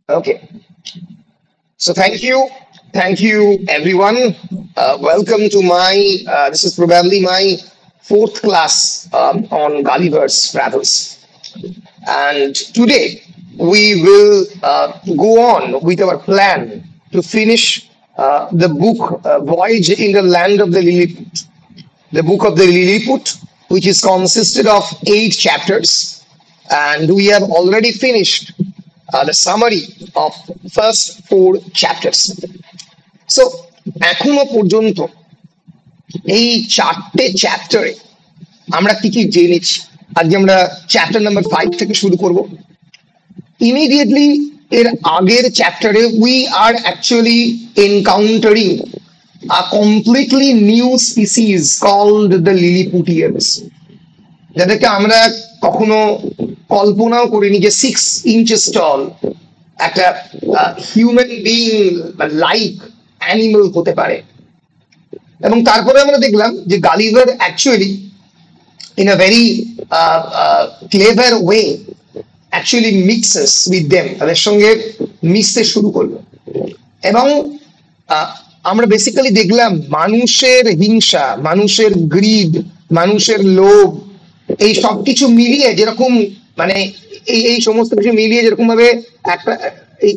Okay. So thank you everyone. Welcome to my. This is probably my fourth class on Gulliver's Travels, and today we will go on with our plan to finish the book Voyage in the Land of the Lilliput. The book of the Lilliput, which is consisted of 8 chapters, and we have already finished the summary of first 4 chapters. So এখনো পর্যন্ত এই 4টে চ্যাপ্টারে আমরা কি কি জেনেছি। আজকে আমরা চ্যাপ্টার নাম্বার 5 থেকে শুরু করব। ইমিডিয়েটলি এর আগের চ্যাপ্টারে we are actually encountering a completely new species called the Lilliputians, যাদেরকে আমরা কখনো কল্পনাও করিনি যে 6 inches tall একটা হিউম্যান বিইং লাইক অ্যানিমাল হতে পারে। এবং তারপরে আমরা দেখলাম যে Gulliver actually in a very clever way actually mixes with them, তাদের সঙ্গে মিশতে শুরু করলো। এবং আমরা বেসিক্যালি দেখলাম মানুষের হিংসা, মানুষের গ্রিড, মানুষের লোভ, এই সবকিছু মিলিয়ে যেরকম মানে এই সমস্ত কিছু মিলিয়ে যেরকম ভাবে একটা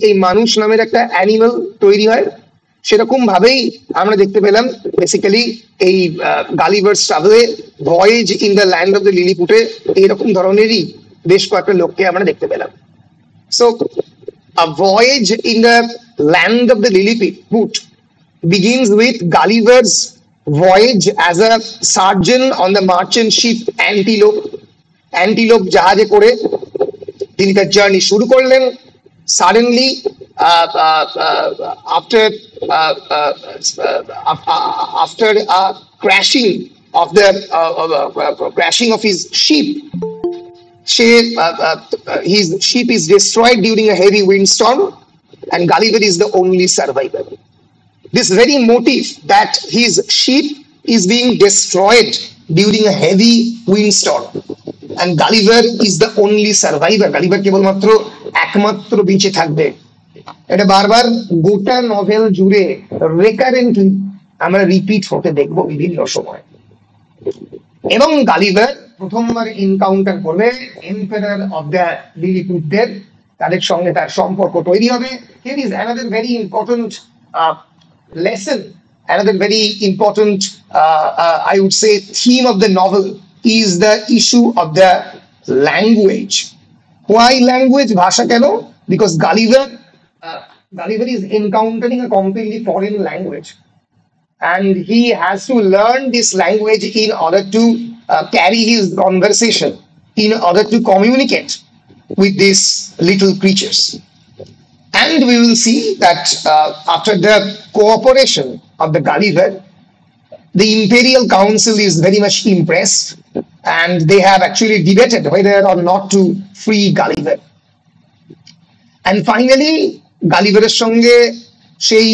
এই মানুষ নামের একটা অ্যানিমাল তৈরি হয়, সেরকম ভাবেই আমরা দেখতে পেলাম বেসিক্যালি এই গালিভার্স ট্রাভেলে voyage in the land of the লিলিপুটে এইরকম ধরনেরই বেশ কয়েকটা লোককে আমরা দেখতে পেলাম। So a voyage in the land of the Lilliput begins with Gulliver's voyage as a surgeon on the merchant ship Antelope জাহাজে করে তিনি তার জার্নি শুরু করলেন। Suddenly, after crashing of his ship, his ship is destroyed during a heavy windstorm, and Gulliver is the only survivor. This very motive that his ship is being destroyed during a heavy windstorm and Gulliver is the only survivor, Gulliver কেবলমাত্র একমাত্র বেঁচে থাকবে, এটা বারবার গোটা novel জুড়ে রেকারেন্টলি আমরা repeat হতে দেখবো বিভিন্ন সময়। এবং গালিভার প্রথমবার এনকাউন্টার করবে এম্পারার অফ দ্য লিলিপুটদের, তাদের সঙ্গে তার সম্পর্ক তৈরি হবে। Here is another very important lesson, another very important I would say theme of the novel is the issue of the language. Why language? ভাষা কেন? Because Gulliver is encountering a completely foreign language and he has to learn this language in order to carry his conversation, in order to communicate with these little creatures. And we will see that after the cooperation of the Gulliver, the Imperial Council is very much impressed and they have actually debated whether or not to free Gulliver. And finally, Gulliver's সঙ্গে সেই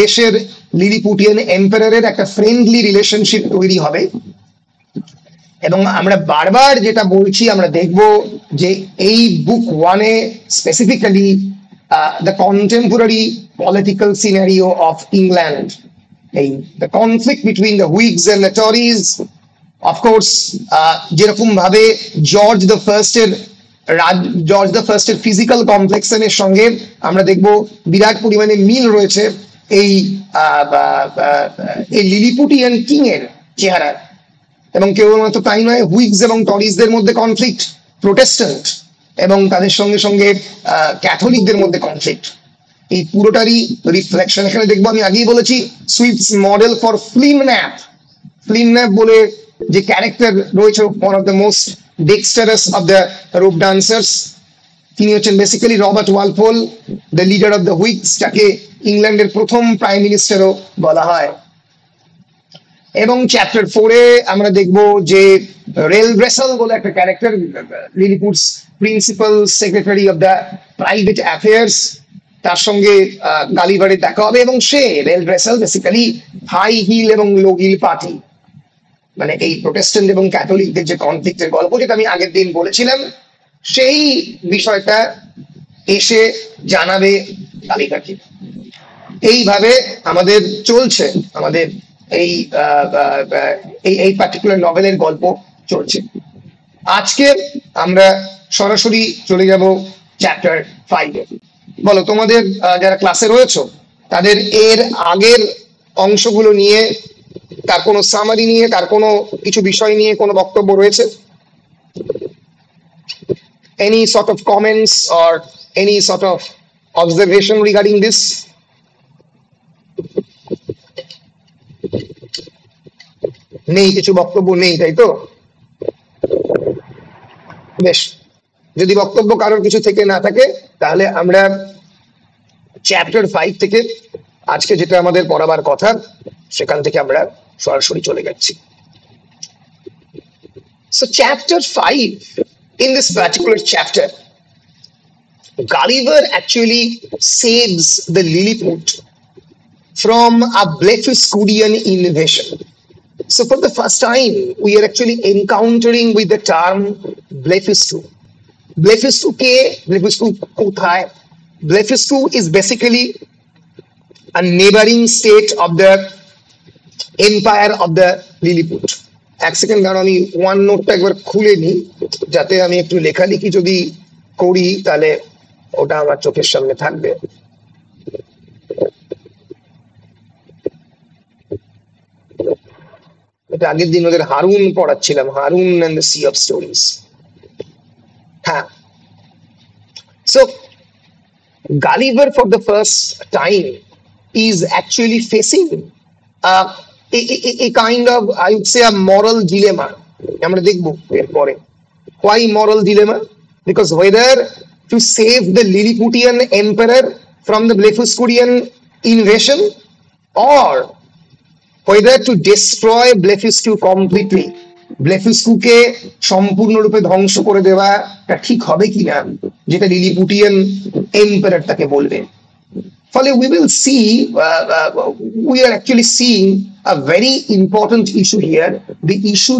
দেশের Lilliputian এম্পারারের একটা friendly relationship তৈরি হবে। এবং আমরা বারবার যেটা বলছি, আমরা দেখব যে এই বুক 1-এ specifically the contemporary political scenario of England, the conflict between the Whigs and the Tories, of course, যেরকম ভাবে জর্জ দ্য ফার্স্টের ফিজিক্যাল কমপ্লেক্সনের সঙ্গে আমরা দেখব বিরাট পরিমাণে মিল রয়েছে এই লিলিপুটিয়ান কিং এর চেহারা। এবং কেবলমাত্র তাই নয়, হুইগস এবং টরিজদের মধ্যে কনফ্লিক্ট, প্রোটেস্ট্যান্ট এবং তাদের সঙ্গে সঙ্গে ক্যাথলিকদের মধ্যে কনফ্লিক্ট, এই পুরোটারই রিফ্লেকশন এখানে দেখবো। আমি আগেই বলেছি সুইফটস মডেল ফর ফ্লিমন্যাপ বলে যে ক্যারেক্টার রয়েছে, one of the most dexterous of the rope dancers, তিনি হচ্ছেন basically Robert Walpole, the leader of the Whigs, যাকে ইংল্যান্ডের প্রথম প্রাইম মিনিস্টারও বলা হয়। এবং চ্যাপ্টার 4-এ আমরা দেখব যে রেল ব্রেসেল বলে একটা character, Lilliput's principal secretary of the private affairs, তার সঙ্গে গালিভারের দেখা হবে। এবং সে Reldresal basically high heel এবং লো হিল পার্টি, মানে এই প্রোটেস্ট্যান্ট এবং ক্যাথলিকদের যে কনফ্লিক্টের গল্প যেটা আমি আগের দিন বলেছিলাম, সেই বিষয়টা এসে জানাবে তালিকাকে। এইভাবে আমাদের চলছে, আমাদের এই এই পার্টিকুলার নভেলের গল্প চলছে। আজকে আমরা সরাসরি চলে যাব চ্যাপ্টার 5-এ। বলো, তোমাদের যারা ক্লাসে রয়েছে তাদের এর আগের অংশগুলো নিয়ে, তার কোনো সামারি নিয়ে, তার কোনো কিছু বিষয় নিয়ে কোনো বক্তব্য রয়েছে? Any sort of comments or any sort of observation regarding this? নেই, কিছু বক্তব্য নেই, তাই তো? বেশ, যদি বক্তব্য কারোর কিছু থেকে না থাকে তাহলে আমরা চ্যাপ্টার 5 থেকে আজকে যেটা আমাদের পড়াবার কথা সেখান থেকে আমরা সরাসরি চলে যাচ্ছি। So chapter 5, in this particular chapter, Gulliver actually saves the Lilliput from a Blefuscudian invasion. So for the first time, we are actually encountering with the term Blefuscu. Blefuscu ke, Blefuscu kothay? Blefuscu is basically a neighboring state of the empire of the Lilliput. এক second দাঁড়াও, আমি one নোটটা একবার খুলে নিই, যাতে আমি একটু লেখালেখি যদি করি তাহলে ওটা আমার চোখের সামনে থাকবে। এটা আগের দিন ওদের হারুন পড়াচ্ছিলাম, Haroun and the sea of stories. হ্যাঁ, so Gulliver for the first time is actually facing a kind of, I would say, a moral dilemma. আমরা দেখব এরপরে। Why moral dilemma? Because whether to save the Lilliputian emperor from the Blefuscudian invasion or whether to destroy Blefuscu completely, ব্লেফুস্কুকে সম্পূর্ণরূপে ধ্বংস করে দেওয়াটা ঠিক হবে কিনা, যেটা লিলিপুটিয়ান এম্পারার তাকে বলবে। ফলে we will see, we are actually seeing a very important issue here,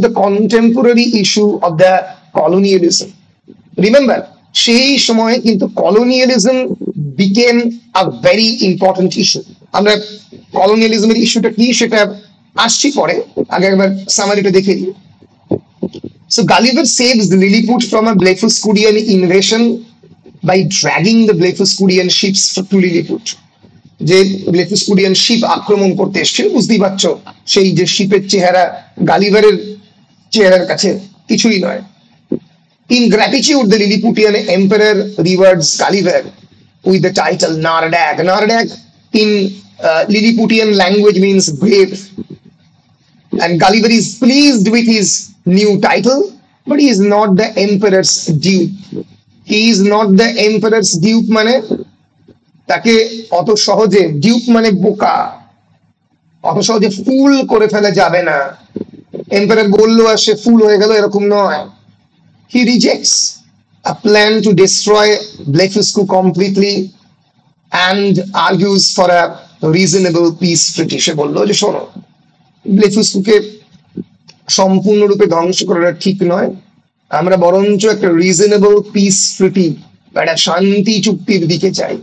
the contemporary issue of the colonialism. Remember, সেই সময়ে কিন্তু colonialism became a very important issue. আমরা colonialism-এর ইস্যুটা কি সেটা আসছি পরে, আগে একবার সামারিটা দেখে দিই। So Gulliver saves the Lilliput from a Blefuscudian invasion by dragging the Blefuscudian ships to Lilliput. যে ব্লেফুস্কুডিয়ান শিপ আক্রমণ করতে এসেছিল, বুঝতেই পারছো সেই যে শিপের চেহারা গালিভারের চেহারার কাছে কিছুই নয়। In gratitude, the Lilliputian emperor rewards Gulliver with the title Nardag. Nardag in Lilliputian language means brave. And Gulliver is pleased with his new title, but he is not the emperor's dupe. He is not the emperor's dupe, মানে তাকে অত সহজে, dupe মানে বোকা, অত সহজে ফুল করে ফেলা যাবে না। এম্পায়ার বললো আর সে ফুল হয়ে গেল, এরকম নয়। He rejects a plan to destroy Blefuscu completely and argues for a reasonable peace treaty. সে বললো যে শোনো, ব্লেফুস্কুকে সম্পূর্ণরূপে ধ্বংস করাটা ঠিক নয়, আমরা বরঞ্চ একটা রিজনেবল পিস ট্রিটি বা একটা শান্তি চুক্তির দিকে চাই।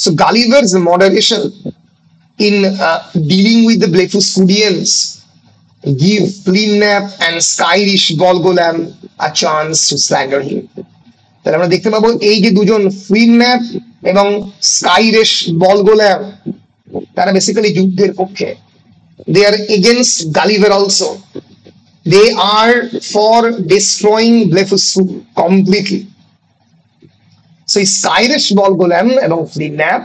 So Gulliver's moderation in dealing with the Blefuscudians give Flimnap and Skyrish Bolgolam a chance to slander him. তাহলে আমরা দেখতে পাবো এই যে দুজন ফ্লিমন্যাপ এবং স্কাইরিশ বলগোলাম, তারা বেসিক্যালি যুদ্ধের পক্ষে। They are against Gulliver also. They are for destroying Blefuscu completely. So স্কাইরিশ বলগোলাম এবং ফ্লিমন্যাপ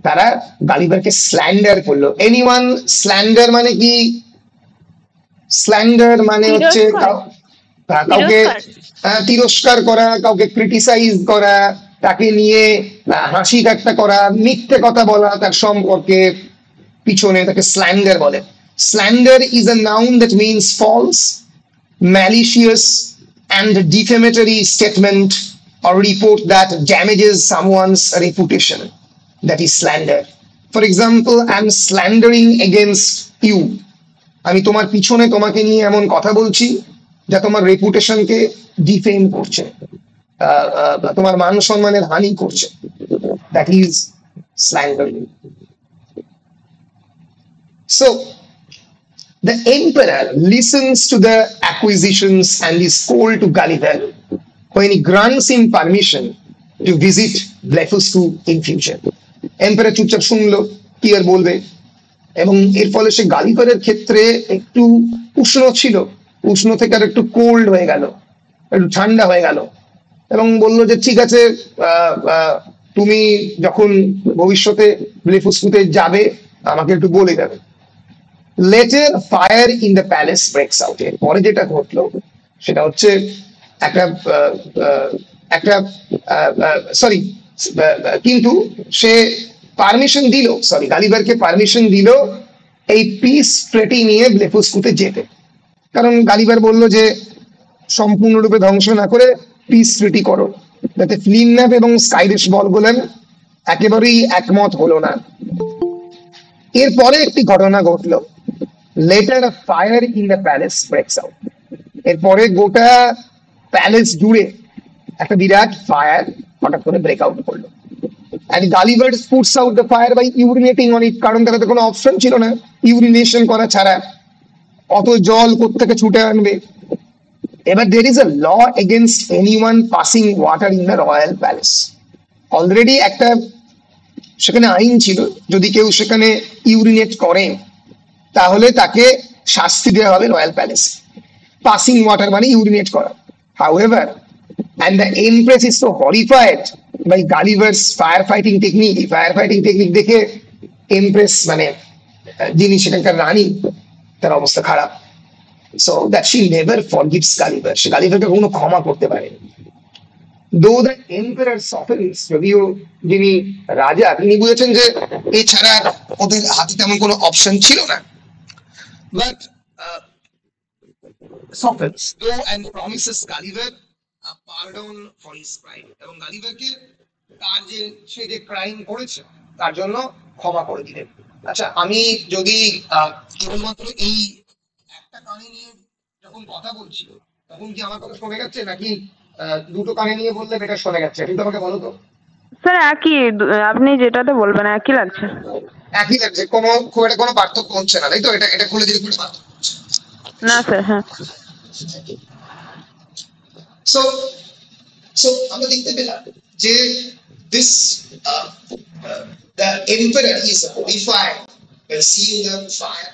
তারা গালিভারকে স্ল্যান্ডার করলো। এনিওয়ান স্ল্যান্ডার মানে কি? স্ল্যান্ডার মানে হচ্ছে কাউকে তিরস্কার করা, কাউকে ক্রিটিসাইজ করা, তাকে নিয়ে হাসি ঠাট্টা করা, মিথ্যে কথা বলা তার সম্পর্কে পিছনে, তাকে স্ল্যান্ডার বলে। Slander is a noun that means false, malicious and defamatory statement or report that damages someone's reputation. That is slander. For example, I'm slandering against you. আমি তোমার পিছনে তোমাকে নিয়ে এমন কথা বলছি যা তোমার রেপুটেশনকে ডিফেম করছে। তোমার মান সম্মানের হানি করছে, that is slandering. So the emperor listens to the acquisitions and is cold to Gulliver when he grants him permission to visit Blefuscu in future. Empire চুপচাপ শুনলো, কি আর বলবে। এবং এর ফলে সে গালিভারের ক্ষেত্রে একটু উষ্ণ ছিল, উষ্ণ থেকে আর একটু কোল্ড হয়ে গেল, একটু ঠান্ডা হয়ে গেল, এবং বলল যে ঠিক আছে, তুমি যখন ভবিষ্যতে ব্লেফুস্কুতে যাবে আমাকে একটু বলে যাবে। Letter fire in the palace ব্রেকস out. এর পরে যেটা ঘটলো সেটা হচ্ছে একটা একটা সরি, কিন্তু সে পারমিশন দিল, সরি গালিভারকে পারমিশন দিল এই পিস ট্রেটি নিয়ে ব্লেফুস্কুতে যেতে। কারণ গালিভার বলল যে সম্পূর্ণরূপে ধ্বংস না করে পিস ট্রিটি করো, যাতে ফ্লিনন্যাপ এবং স্কাইরিশ বলগোলেন একেবারেই একমত হলো না। এরপরে একটি ঘটনা ঘটলো, letter fire in the palace ব্রেকস out. এরপরে গোটা প্যালেস জুড়ে একটা বিরাট ফায়ার হঠাৎ করে ব্রেক আউট করলো। And Gulliver puts out the fire by urinating on it, কারণ তার তো কোনো অপশন ছিল না ইউরিনেশন করা ছাড়া, অত জল কোত্থেকে ছুটে আনবে। এবার there is a law against anyone passing water in the royal palace. Already একটা সেখানে আইন ছিল, যদি কেউ সেখানে ইউরিনেট করে তাহলে তাকে শাস্তি দেওয়া হবে রয়্যাল প্যালেসে। পাসিং ওয়াটার মানে ইউরিনেট করা। However, and the empress is so horrified by Gulliver's firefighting technique, firefighting technique দেখে এমপ্রেস মানে যিনি সেখানকার রানী, তার অবস্থা খারাপ। So that she never forgives Gulliver, সে গালিভারকে কোনো ক্ষমা করতে পারে। Though the emperor softens, যদিও যিনি রাজা তিনি বুঝেছেন যে এছাড়া ওদের হাতে তেমন কোনো অপশন ছিল না, but softens though and promises Gulliver a pardon for his crime, এবং গালিভারকে তার যে সে যে ক্রাইম করেছে তার জন্য ক্ষমা করে দিলেন। আচ্ছা, আমি যদি কেবলমাত্র এই একটা কানে নিয়ে যখন কথা বলছি তখন কি আমার কথা শোনা যাচ্ছে, নাকি দুটো কানে নিয়ে বললে বেটার শোনা যাচ্ছে? কিন্তু আমাকে বলো তো। স্যার একই, আপনি যেটাতে বলবেন একই লাগছে। একই লাগছে, কোনো খুব একটা কোনো পার্থক্য হচ্ছে না, তাই তো? এটা এটা খুলে দিলে কোনো পার্থক্য হচ্ছে না স্যার। হ্যাঁ। সো সো আমরা দেখতে পেলাম যে this the emperor is horrified by seeing the fire.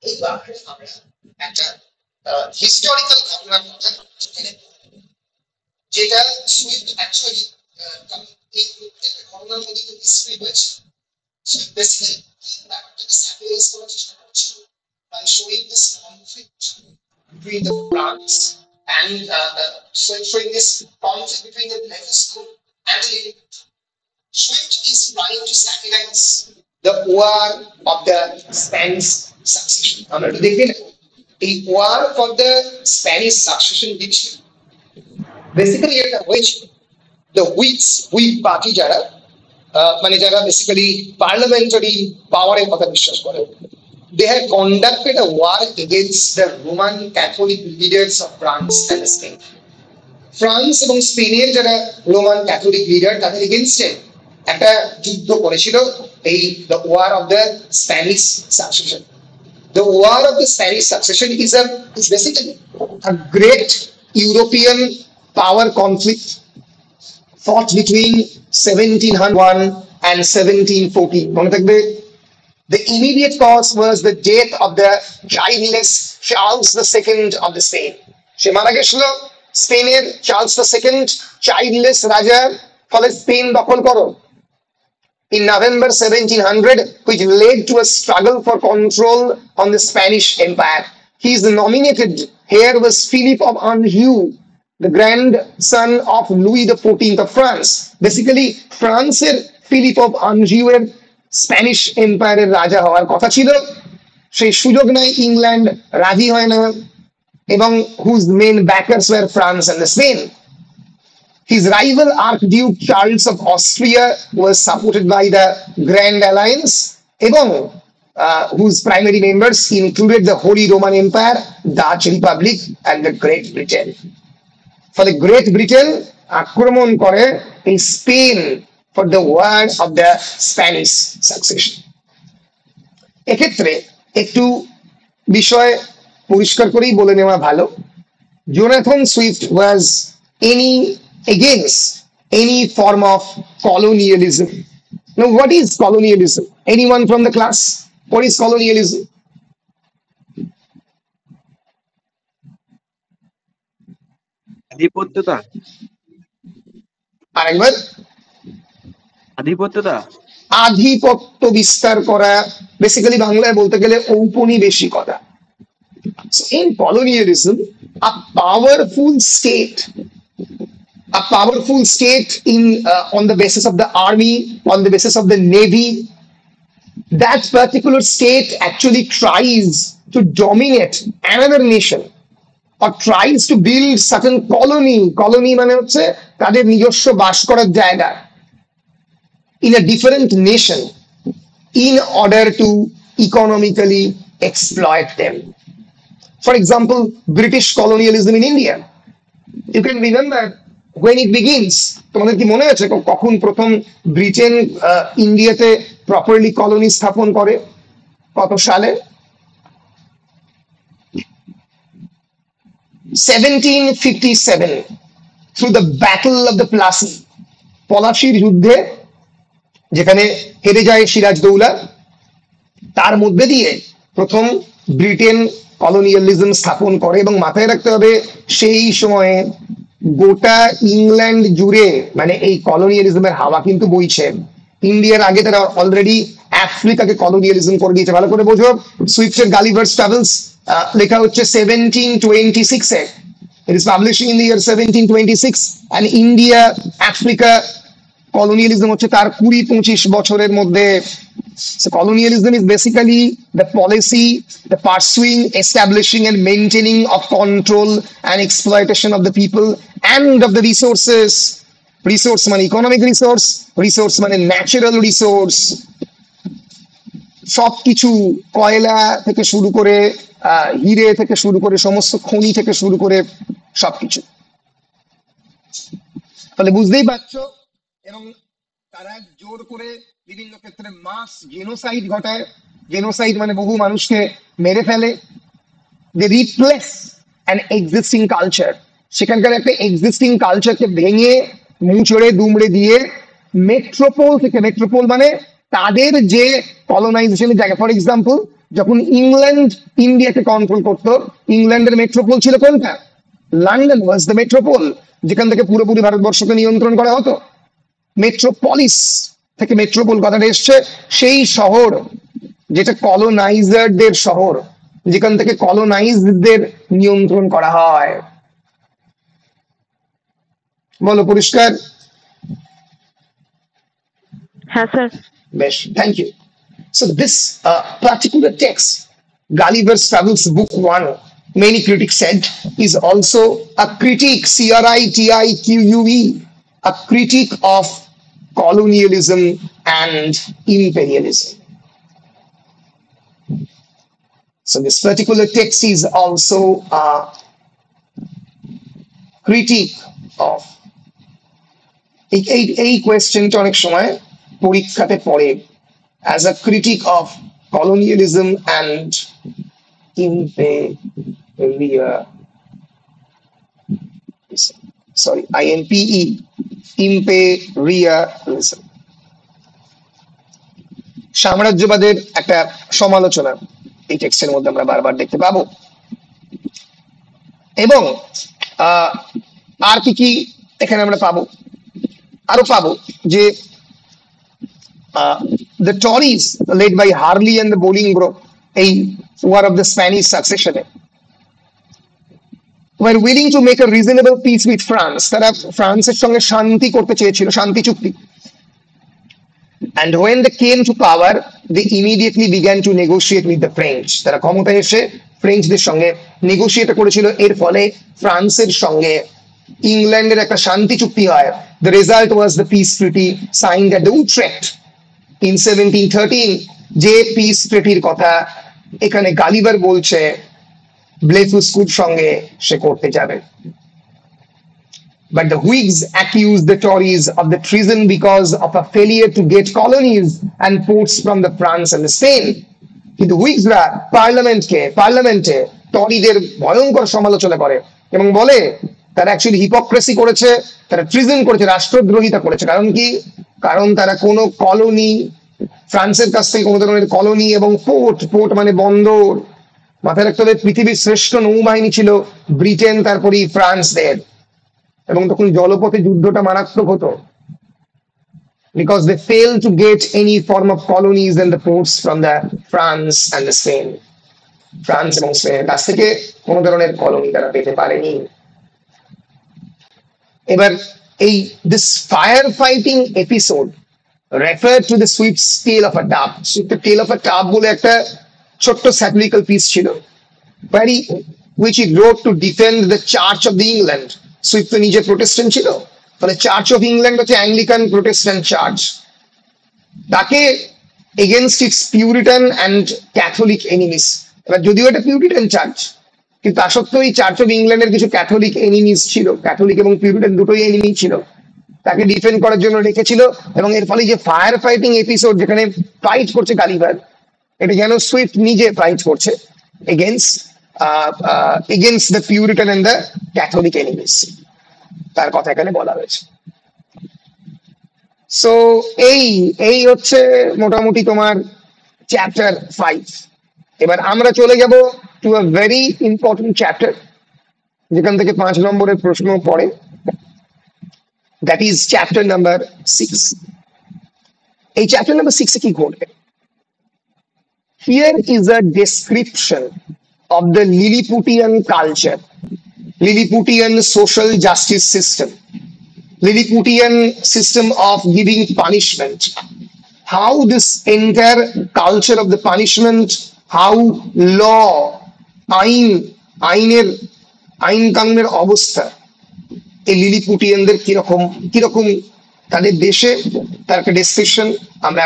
এবার আমরা একটা হিস্টোরিক্যাল ঘটনার কথা যেটা অ্যাকচুয়ালি এই প্রত্যেকটা ঘটনার মধ্যে তো হিস্ট্রি রয়েছে। So basically, ব্যাপারটাকে স্যাটিলাইজ করার চেষ্টা করছি by showing this conflict between the France and showing this conflict between the Blefuscu and the Lilliput. Swift is trying to satirize the war of the Spanish succession. আমরা একটু দেখে নেব এই war for the Spanish succession which basically এটা হয়েছে the Whig party যারা মানে যারা বেসিক্যালি পার্লামেন্টারি পাওয়ারের কথা বিশ্বাস করে, they had conducted a war against the Roman Catholic leaders of France and Spain. France এবং স্পেনের যারা রোমান ক্যাথলিক লিডার তাদের এগেইনস্টে একটা যুদ্ধ করেছিল, এই the war of the Spanish succession. The War of the Spanish Succession is basically a great European power conflict fought between 1701 and 1714. মনে থাকবে, the immediate cause was the death of the childless Charles II of the Spain. সে মারা গেছিল স্পেনের Charles II childless রাজা, ফলে Spain দখল করো। In November 1700, which led to a struggle for control on the Spanish Empire. His nominated heir was Philip of Anjou, the grandson of Louis XIV of France. Basically, ফ্রান্সের Philip of আনজিউ এর Spanish এম্পায়ারের রাজা হওয়ার কথা ছিল, সেই সুযোগ নেয় England, রাজি হয় না, এবং whose main backers were France and Spain. His rival Archduke Charles of Austria was supported by the Grand Alliance, এবং whose primary members included the Holy Roman Empire, Dutch Republic, and the Great Britain. ফলে great Britain আক্রমণ করে in Spain for the war of the Spanish succession. এক্ষেত্রে একটু বিষয় পরিষ্কার করেই বলে নেওয়া ভালো, Jonathan Swift was against any form of colonialism. Now, what is colonialism? Anyone from the class? What is colonialism? আধিপত্যতা। আরেকবার। আধিপত্যতা। আধিপত্য বিস্তার করা, বেসিক্যালি বাংলায় বলতে গেলে ঔপনিবেশিকতা। So in colonialism, a powerful state in on the basis of the army, on the basis of the navy, that particular state actually tries to dominate another nation or tries to build certain colony মানে হচ্ছে তাদের নিজস্ব বাস করার জায়গা in a different nation in order to economically exploit them. For example, British colonialism in India. You can remember when it begins. তোমাদের কি মনে আছে কখন প্রথম ব্রিটেন ইন্ডিয়াতে প্রপারলি কলোনি স্থাপন করে, কত সালে? 1757 through the battle of the পলাশির যুদ্ধে, যেখানে হেরে যায় সিরাজদৌলা, তার মধ্যে দিয়ে প্রথম ব্রিটেন কলোনিয়ালিজম স্থাপন করে। এবং মাথায় রাখতে হবে সেই সময়ে গোটা ইংল্যান্ড জুড়ে মানে এই কলোনিয়ালিজমের হাওয়া কিন্তু বইছে। ইন্ডিয়ার আগে তারা অলরেডি আফ্রিকাকে কলোনিয়ালিজম করে দিয়েছে, ভালো করে বোঝো। সুইফটের গালিভার্স ট্রাভেলস লেখা হচ্ছে 1726 এ, it is publishing in the year 1726, and India Africa colonialism হচ্ছে তার 20-25 বছরের মধ্যে। So colonialism is basically the policy, the pursuing, establishing and maintaining of control and exploitation of the people and of the resources. Resource মানে economic resource মানে natural resource, সবকিছু কয়লা থেকে শুরু করে হিরে থেকে শুরু করে সমস্ত খনি থেকে শুরু করে সবকিছু। তাহলে বুঝতেই পারছো, এবং তারা জোর করে বিভিন্ন ক্ষেত্রে মাস জেনোসাইড ঘটায়। জেনোসাইড মানে বহু মানুষকে মেরে ফেলে। দে রিপ্লেস অ্যান এক্সিস্টিং কালচার, সেখানকার একটা এক্সিস্টিং কালচারকে ভেঙে মুচড়ে দুমড়ে দিয়ে মেট্রোপোল মানে তাদের যে কলোনাইজেশনের জায়গা। ফর এক্সাম্পল, যখন ইংল্যান্ড ইন্ডিয়াকে কন্ট্রোল করতো, ইংল্যান্ডের মেট্রোপোল ছিল কোনটা? লন্ডন ওয়াজ দ্য মেট্রোপোল, যেখান থেকে পুরোপুরি ভারতবর্ষকে নিয়ন্ত্রণ করা হতো। মেট্রোপলিস থেকে মেট্রোপোল কথাটা এসছে, সেই শহর যেটা কলোনাইজারদের শহর, যেখান থেকে কলোনাইজদের নিয়ন্ত্রণ করা হয়। বলো, পরিষ্কার? হ্যাঁ স্যার। বেশ, thank you. So this particular text, Gulliver's Travels Book 1, many critics said, is also a critique, CRITIQUE, a critique of colonialism and imperialism. So this particular text is also a critique of এই কোয়েশ্চেনটা অনেক সময় পরীক্ষাতে পড়ে, as a critique of colonialism and imperialism, সাম্রাজ্যবাদের একটা সমালোচনা এই টেক্সটের মধ্যে আমরা বারবার দেখতে পাবো। এবং আর কি এখানে আমরা পাবো? আরো পাবো যে the Tories led by Harley and the Bolingbroke, a war of the Spanish succession, were willing to make a reasonable peace with France. তারা ফ্রান্সের সঙ্গে শান্তি করতে চেয়েছিল, শান্তি চুক্তি। And when they came to power, they immediately began to negotiate with the French. তারা ক্ষমতায় এসে ফ্রেঞ্চদের সঙ্গে নেগোশিয়েট করেছিল। এর ফলে ফ্রান্সের সঙ্গে ইংল্যান্ডের একটা শান্তি চুক্তি হয়। The result was the peace treaty signed at the Utrecht in 1713, যে পিস ট্রিটির কথা এখানে গালিভার বলছে ব্লেফুস্কুর সঙ্গে সে করতে যাবে। But the Whigs accused the Tories of the treason because of a failure to get colonies and ports from the France and Spain. কিন্তু হুইগসরা পার্লামেন্টে টরিদের ভয়ঙ্কর সমালোচনা করে এবং বলে তারা অ্যাকচুয়ালি হিপোক্রেসি করেছে, তারা ট্রিজন করেছে, রাষ্ট্রদ্রোহিতা করেছে। কারণ কি? কারণ তারা কোনো কলোনি, ফ্রান্সের কাছ থেকে কোনো ধরনের কলোনি এবং পোর্ট মানে বন্দর, মাথায় রাখতে হবে পৃথিবীর শ্রেষ্ঠ নৌবাহিনী ছিল ব্রিটেন, তারপরেই ফ্রান্সদের, এবং তখন জলপথে যুদ্ধটা মারাত্মক হতো because they failed to get any form of colonies and the ports from the France and the Spain. France এবং স্পেনের কাছ থেকে কোন ধরনের কলোনি তারা পেতে পারেনি। এবার এই this firefighting episode referred to the Swift's Tale of a Dove. Swift's Tale of a Dove বলে একটা ছোট্ট satirical piece ছিল, which he wrote to defend the Church of the England. Swift তো নিজে প্রোটেস্ট্যান্ট ছিল, ফলে চার্চ অফ ইংল্যান্ড হচ্ছে Anglican Protestant church, তাকে against it's Puritan and Catholic enemies. এবার যদিও এটা পিউরিটান চার্চ, কিন্তু তা সত্ত্বেও এই চার্চ অফ ইংল্যান্ডের কিছু ক্যাথলিক এনিমিস ছিল, ক্যাথলিক এবং পিউরিটান দুটোই এনিমি ছিল, তাকে ডিফেন্ড করার জন্য রেখেছিল। এবং এর ফলে যে ফায়ার ফাইটিং এপিসোড যেখানে ফাইট করছে গালিভার, এটা যেন সুইফট নিজে ফাইট করছে against the Puritan and the Catholic enemies, তার কথা এখানে বলা হয়েছে। সো এই হচ্ছে মোটামুটি তোমার চ্যাপ্টার 5। এবার আমরা চলে যাব to a very important chapter, যেখান থেকে 5 নম্বরের প্রশ্ন পড়ে, দ্যাট ইজ চ্যাপ্টার নাম্বার 6। এই চ্যাপ্টার নাম্বার 6 এ কি ঘটবে? Here is a description of the Lilliputian culture, Lilliputian social justice system, Lilliputian system of giving punishment, how this entire culture of the punishment, how law, আইন কানুনের অবস্থা এই লিলিপুটিয়ানদের কিরকম তাদের দেশে, তার একটা ডেসক্রিপশন আমরা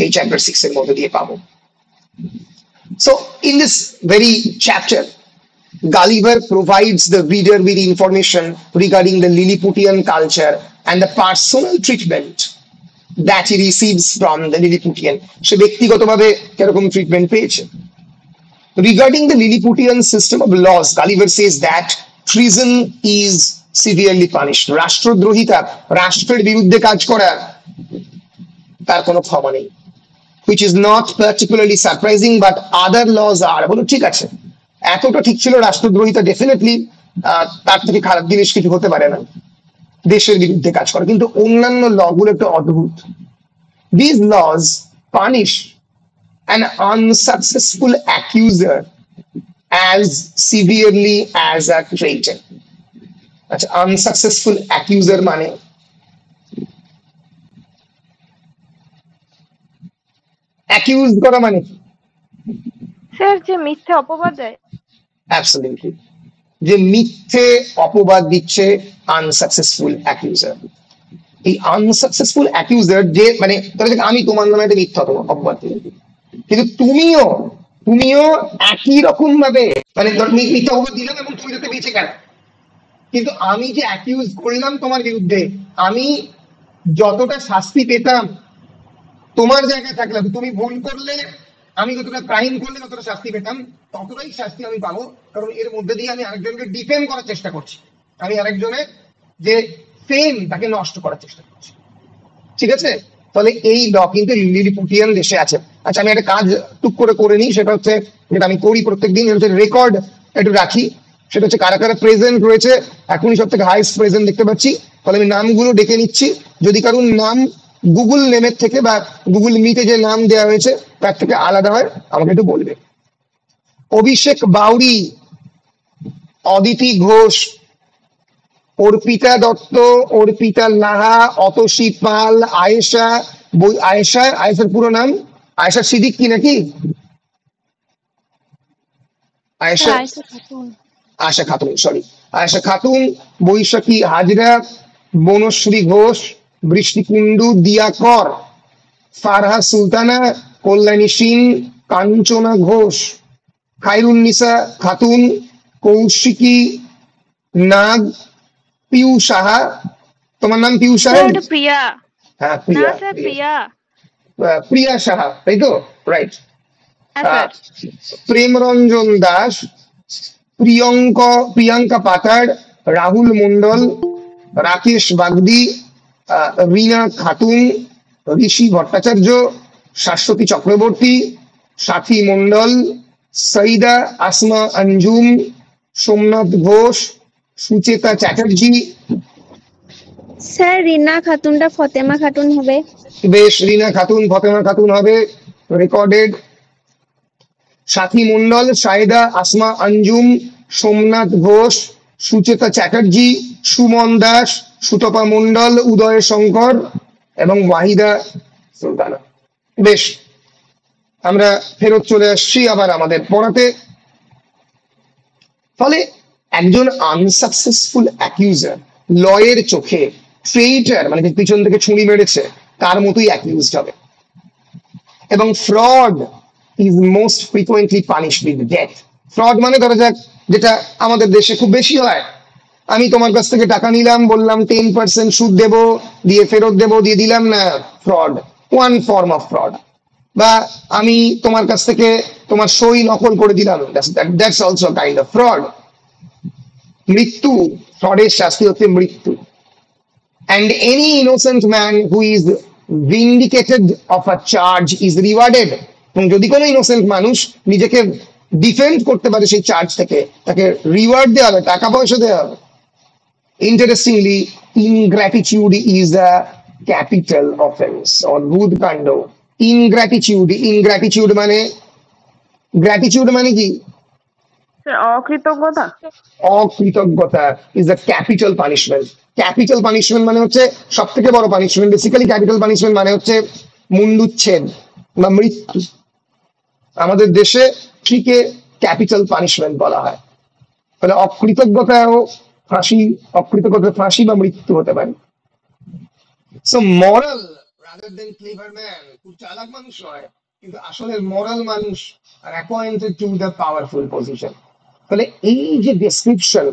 এই চ্যাপ্টার 6 এর মধ্যে দিয়ে পাবো। So, in this very chapter, Gulliver provides the reader with information regarding the Lilliputian culture and the personal treatment that he receives from the Lilliputian. সে ব্যক্তিগতভাবে কিরকম ট্রিটমেন্ট পেয়েছে। Regarding the Lilliputian system of laws, Gulliver says that treason is severely punished. রাষ্ট্রদ্রোহিতা, রাষ্ট্রের বিরুদ্ধে কাজ করা, তার কোনো ক্ষমা নেই। Which is not particularly surprising, but other laws are. বলো ঠিক আছে, এতটা ঠিক ছিল, রাষ্ট্রদ্রোহিতা ডেফিনেটলি তার থেকে খারাপ জিনিস কিছু হতে পারে না, দেশের বিরুদ্ধে কাজ করা। কিন্তু অন্যান্য ল গুলো একটু অদ্ভুত। These laws punish an unsuccessful accuser as severely as a traitor. আচ্ছা, unsuccessful accuser মানে অ্যাকিউজ করা মানে কি? স্যার, যে মিথ্যে অপবাদ দেয়। অ্যাবসলিউটলি, যে মিথ্যে অপবাদ দিচ্ছে আনসাকসেসফুল অ্যাকিউজার। এই আনসাকসেসফুল অ্যাকিউজার যে মানে আমি তোমার নামে একটা মিথ্যা অপবাদ দিই, কিন্তু তুমিও একই রকম ভাবে মানে মিথ্যা অপবাদ দিলাম এবং তুমি যাতে বেঁচে গেল, কিন্তু আমি যে অ্যাকিউজ করলাম তোমার বিরুদ্ধে, আমি যতটা শাস্তি পেতাম তোমার জায়গায় থাকলে, তুমি ভুল করলে, আমি যতটা ক্রাইম করলে যতটা শাস্তি পেতাম, ততটাই শাস্তি আমি পাবো, কারণ এর মধ্যে দিয়ে আমি আরেকজনকে ডিফেন্ড করার চেষ্টা করছি, আমি আরেকজনের যে ফেম তাকে নষ্ট করার চেষ্টা করছি। ঠিক আছে? ফলে এই ল কিন্তু লিলিপুটিয়ান দেশে আছে। আচ্ছা, আমি একটা কাজ টুক করে নিই, সেটা হচ্ছে যেটা আমি করি প্রত্যেকদিন, রেকর্ড একটু রাখি, সেটা হচ্ছে কারা কারা প্রেজেন্ট রয়েছে। এখনই সব থেকে হাইস্ট প্রেজেন্ট দেখতে পাচ্ছি, ফলে আমি নামগুলো ডেকে নিচ্ছি। যদি কারোর নাম গুগল নেমের থেকে বা গুগল মিটে যে নাম দেওয়া হয়েছে তার থেকে আলাদা হয়, আমাকে একটু বলবে। অভিষেক বাউরি, অদিতি ঘোষ, অর্পিতা দত্ত, অর্পিতা লাহা, অতসী পাল, আয়েশার পুরো নাম আয়েশা সিদ্দিকী নাকি? আয়েশা খাতুন, সরি, আয়েশা খাতুন, বৈশাখী হাজরা, বনশ্রী ঘোষ, বৃষ্টি কুন্ডু, দিয়া কর, ফারহা সুলতানা, কল্যাণী সিং, কাঞ্চনা ঘোষ, খায়রুন্নিসা খাতুন, কৌশিকী নাগ, পিউ সাহা। তোমার নাম পিউ সাহা? স্যার ওটা প্রিয়া। হ্যাঁ, না প্রিয়া। স্যার, প্রিয়া। প্রিয়া সাহা, তাই তো? রাইট। হ্যাঁ স্যার। প্রেমরঞ্জন দাস, প্রিয়াঙ্কা পাতাড়, রাহুল মন্ডল, রাকেশ বাগদি, রিনা খাতুন, ঋষি ভট্টাচার্য, শাশ্বতী চক্রবর্তী, সাথী মন্ডল, সঈদা আসমা আঞ্জুম, সোমনাথ ঘোষ, সুচেতা চ্যাটার্জি। স্যার রিনা খাতুনটা ফতেমা খাতুন হবে। বেশ, রিনা খাতুন ফতেমা খাতুন হবে, রেকর্ডেড। সাথী মন্ডল, সাইদা আসমা আঞ্জুম, সোমনাথ ঘোষ, সুচেতা চ্যাটার্জি, সুমন দাস, সুতপা মন্ডল, উদয় শঙ্কর এবং ওয়াহিদা সুলতানা। বেশ, আমরা ফেরত চলে আসছি আবার আমাদের পড়াতে। ফলে একজন আনসাকসেসফুল অ্যাকিউজার লয়ের চোখে ট্রেইটার, মানে যে পিছন থেকে ছুরি মেরেছে তার মতোই অ্যাকিউজড হবে। এবং fraud is most frequently punished with death. Fraud মানে ধরা যাক, যেটা আমাদের দেশে খুব বেশি হয়, আমি তোমার কাছ থেকে টাকা নিলাম, বললাম 10% সুদ দেবো, দিয়ে ফেরত দেবো, দিয়ে দিলাম না, fraud, one form of fraud. বা আমি তোমার কাছ থেকে তোমার সই নকল করে দিলাম, that's also kind of fraud. মৃত্যু, ফ্রডের শাস্তি হচ্ছে মৃত্যু। And any innocent man who is vindicated of a charge is rewarded. এবং যদি কোনো ইনোসেন্ট মানুষ নিজেকে ডিফেন্ড করতে পারে সেই চার্জ থেকে, তাকে রিওয়ার্ড দেওয়া হবে, টাকা পয়সা দেওয়া হবে। Interestingly, ingratitude is a capital offence অদ্ভুত কাণ্ড। ইনগ্র্যাটিটিউড মানে, গ্র্যাটিটিউড মানে কি? স্যার অকৃতজ্ঞতা। অকৃতজ্ঞতা is a capital punishment. Capital punishment মানে হচ্ছে সব থেকে বড় পানিশমেন্ট। বেসিক্যালি ক্যাপিটাল পানিশমেন্ট মানে হচ্ছে মুন্ডুচ্ছেদ বা মৃত্যু। আমাদের দেশে ঠিকই ক্যাপিটাল পানিশমেন্ট বলা হয়। তাহলে অকৃতজ্ঞতাও ফাঁসি, অকৃতজ্ঞতা ফাঁসি বা মৃত্যু হতে পারে। So moral rather than clever man, খুব চালাক মানুষ নয়, কিন্তু আসলে মরাল মানুষ আর appointed to the powerful position. তাহলে এই যে description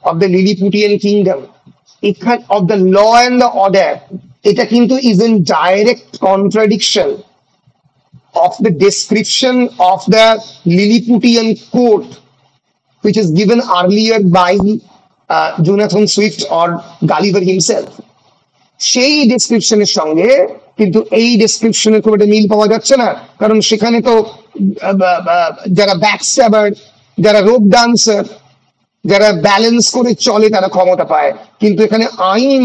of the Lilliputian kingdom, এখানে of the law and the order, এটা কিন্তু is in direct contradiction of the description of the Lilliputian court, which is given earlier by Jonathan Swift or Gulliver himself. সেই ডেসক্রিপশনের সঙ্গে কিন্তু এই ডেসক্রিপশনের খুব একটা মিল পাওয়া যাচ্ছে না, কারণ সেখানে তো যারা ব্যাকস্ট্যাবার, যারা রোপ ডান্সার, যারা ব্যালেন্স করে চলে তারা ক্ষমতা পায়, কিন্তু এখানে আইন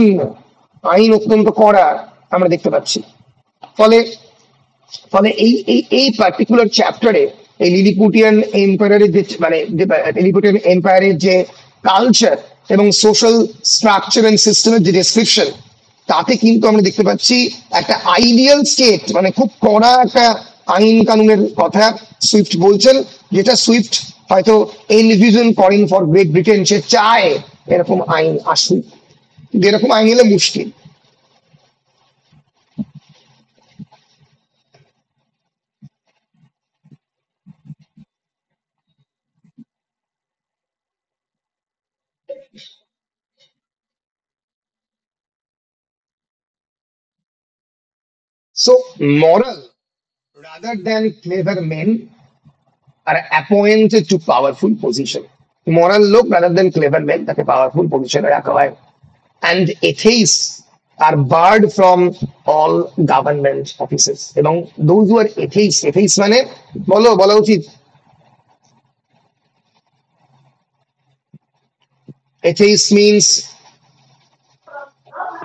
আইন অত্যন্ত কড়া আমরা দেখতে পাচ্ছি। ফলে ফলে এই এই এই পার্টিকুলার চ্যাপ্টারে এই লিলিপুটিয়ান এম্পায়ারের যে, মানে লিলিপুটিয়ান এম্পায়ারের যে কালচার এবং সোশ্যাল স্ট্রাকচার এন্ড সিস্টেমের যে ডেসক্রিপশন, তাতে কিন্তু আমরা দেখতে পাচ্ছি একটা আইডিয়াল স্টেট, মানে খুব কড়া একটা আইন কানুনের কথা সুইফট বলছেন, যেটা সুইফট হয়তো এনভিজন করেন ফর গ্রেট ব্রিটেন। সে চায় এরকম আইন আসুক, কিন্তু এরকম আইন এলে মুশকিল। So, moral rather than clever men are appointed to powerful position. Moral লোক rather than clever men তাকে powerful position এ রাখা হয়। And atheists are barred from all government offices. এবং those who are atheists মানে বলা উচিত, atheist means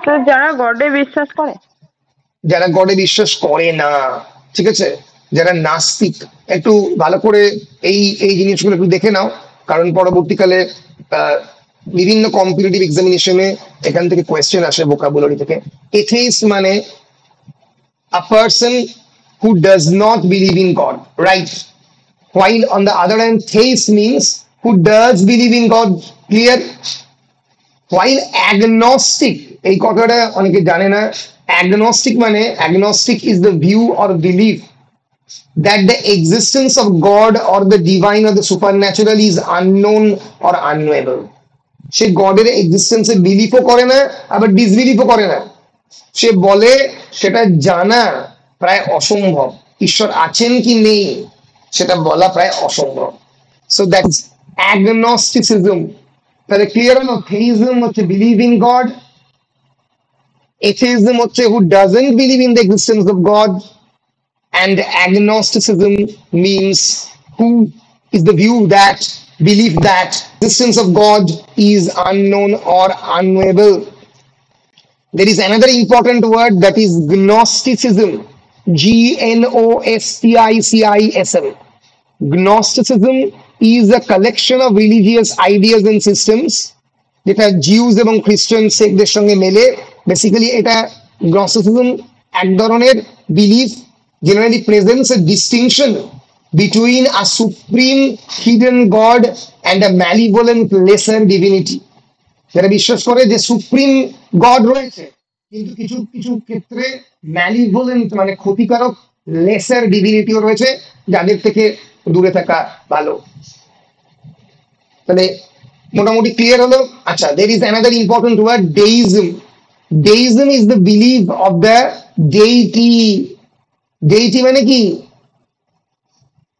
স্যার যারা গডে বিশ্বাস করে। যারা গডে বিশ্বাস করে না, ঠিক আছে, যারা নাস্তিক। একটু ভালো করে এই এই জিনিসগুলো একটু দেখে নাও, কারণ পরবর্তীকালে বিভিন্ন কম্পিটিটিভ এক্সামিনেশনে এখান থেকে কোয়েশ্চেন আসে ভোকাবুলারি থেকে। এথেইস্ট মানে আ person who does not believe in god, right? while on the other hand theist means who does believe in God, clear? while agnostic, এই কথাটা অনেকে জানে না, agnostic মানে agnostic is the view or belief that the existence of God or the divine or the supernatural is unknown or unknowable. সে গডের এক্সিস্টেন্সে বিলিভও করে না, আবার ডিসবিলিভও করে না। সে বলে সেটা জানা প্রায় অসম্ভব, ঈশ্বর আছেন কি নেই সেটা বলা প্রায় অসম্ভব। So that's agnosticism. তাহলে ক্লিয়ার হলো, থেইজম হচ্ছে বিলিভ ইন গড, এথিজম হচ্ছে who doesn't believe in the existence of God, and agnosticism means who is the view that belief that existence of God is unknown or unknowable. There is another important word, that is gnosticism. Gnosticism. Gnosticism is a collection of religious ideas and systems যেটা Zeus এবং খ্রিস্টান সেক্টদের সঙ্গে মেলে। Basically এটা গনোস্টিসিজম এক ধরনের belief generally presents a distinction between a supreme hidden God and a malevolent lesser divinity. যারা বিশ্বাস করে যে সুপ্রিম গড রয়েছে, কিন্তু কিছু কিছু ক্ষেত্রে ম্যালিভোলেন্ট মানে ক্ষতিকারক লেসার ডিভিনিটিও রয়েছে, যাদের থেকে দূরে থাকা ভালো। তাহলে মোটামুটি ক্লিয়ার হলো। আচ্ছা, there is another important word, deism. Deism is the belief of the deity. Deity মানে কি?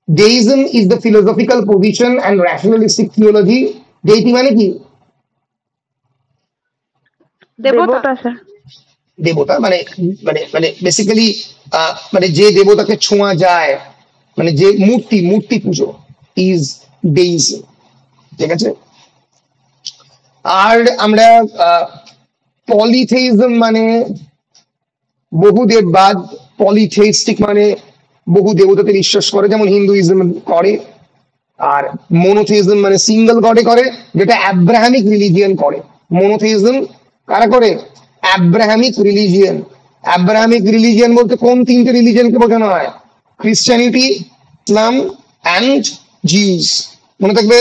Deism is the philosophical position and rationalistic theology. Deity মানে কি? দেবতা স্যার। দেবতা মানে মানে মানে বেসিক্যালি মানে যে দেবতাকে ছোঁয়া যায়, মানে যে মূর্তি, মূর্তি পুজো ইজ ডেইজম। ঠিক আছে। আর আমরা পলিথেইজম মানে বহুদেববাদ, পলিথেইস্টিক মানে বহু দেবতাতে বিশ্বাস করে, যেমন হিন্দুইজম করে। আর মোনোথেইজম মানে সিঙ্গেল গডে করে, যেটা অ্যাব্রাহামিক রিলিজিয়ন করে। মোনোথেইজম কারা করে? Abrahamic religion. অ্যাব্রাহামিক রিলিজিয়ন বলতে কোন তিনটে রিলিজিয়নকে বোঝানো হয়? Christianity, Islam and Jews. মনে থাকবে,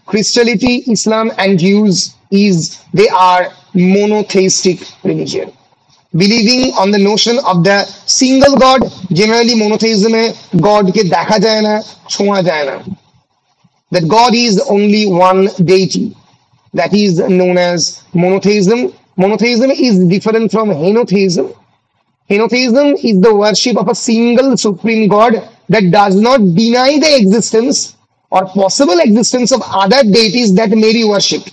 Christianity, Islam and Jews they are monotheistic religion, believing on the notion of the single God. Generally monotheism e God ke dekha jay na, chhoa jay na, that God is only one deity. That is known as monotheism. Monotheism is different from henotheism. Henotheism is the worship of a single supreme God that does not deny the existence or possible existence of other deities that may be worshipped.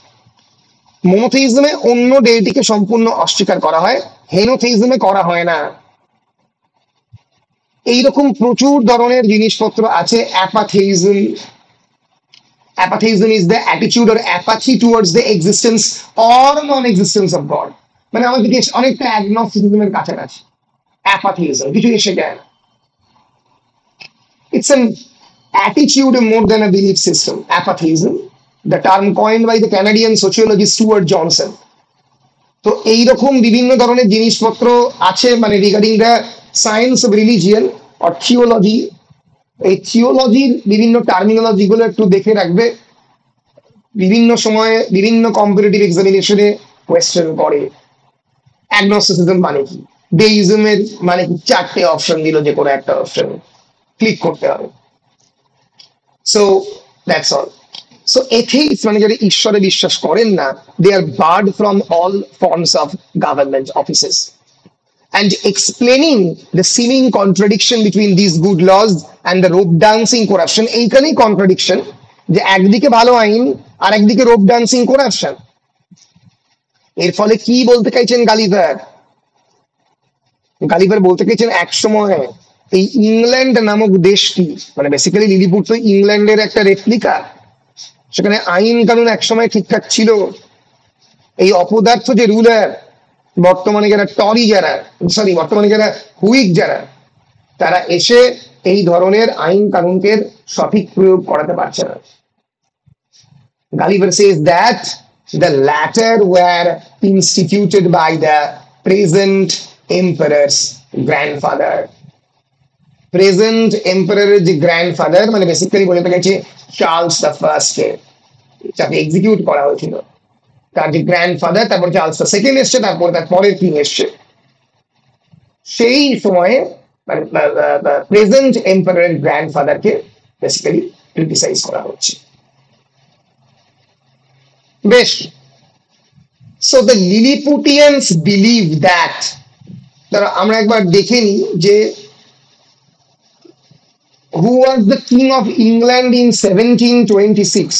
মোনোথেইজমে অন্য ডেইটিকে সম্পূর্ণ অস্বীকার করা হয়, হেনোথেইজমে করা হয় না। এইরকম প্রচুর ধরনের জিনিসপত্র আছে। অ্যাপাথেইজম। Apatheism is the attitude or apathy towards the existence or non-existence of God. মানে আমাদের দেশ অনেকটা অ্যাগনস্টিসিজমের কাছাকাছি। অ্যাপাথিজম, কিছু এসে যায় না। It's an attitude more than a belief system. Apatheism, the term coined by the Canadian sociologist Stuart Johnson. তো এইরকম বিভিন্ন ধরনের জিনিসপত্র আছে, মানে regarding the science of religion or theology. এই থিওলজির বিভিন্ন টার্মিনোলজি গুলো একটু দেখে রাখবে। বিভিন্ন সময়ে বিভিন্ন কম্পিটিটিভ এক্সামিনেশনে কোয়েশ্চেন করে অ্যাগনোস্টিসিজম মানে কি, ডেইজমের মানে কি। চারটে অপশন দিল, যে কোনো একটা অপশন ক্লিক করতে হবে। So that's all. So atheist মানে যারা ঈশ্বরে বিশ্বাস করেন না, they are barred from all forms of government offices. And explaining the seeming contradiction between these good laws and the rope dancing corruption, এইখানেই কন্ট্রাডিকশন, যে একদিকে ভালো আইন আর একদিকে রোপ ডান্সিং করাপশন। এর ফলে কি বলতে চাইছেন গালিভার? গালিভার বলতে চাইছেন এক সময় এই ইংল্যান্ড নামক দেশটি, মানে বেসিক্যালি লিলিপুট তো ইংল্যান্ডের একটা রেপ্লিকা, সেখানে আইন কানুন একসময় ঠিকঠাক ছিল। এই অপদার্থ যে রুলার, বর্তমানে যারা টরি, যারা বর্তমানে যারা হুইগ, যারা তারা এসে এই ধরনের আইন কানুনকে সঠিক প্রয়োগ করাতে পারছে না। Gulliver says that the latter were instituted by the present emperor's grandfather. Present emperor যে গ্র্যান্ডফাদার, মানে বেসিক্যালি বলতে গেছে চার্লস দ্য ফার্স্ট কে যাকে এক্সিকিউট করা হয়েছিল, তার যে গ্র্যান্ডফাদার, তারপর চার্লস দ্য সেকেন্ড এসছে, তারপর তার পরের কিং এসছে। সেই সময়ে মানে প্রেজেন্ট এম্পায়ারের গ্র্যান্ডফাদারকে বেসিক্যালি ক্রিটিসাইজ করা হচ্ছে। বেশ, সো দ্য লিলিপুটিয়ানস বিলিভ দ্যাট, তারা আমরা একবার দেখে নিই যে who was the king of England in 1726?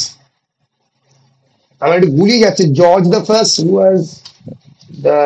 আমার একটু ভুলে যাচ্ছে, George the first, who was the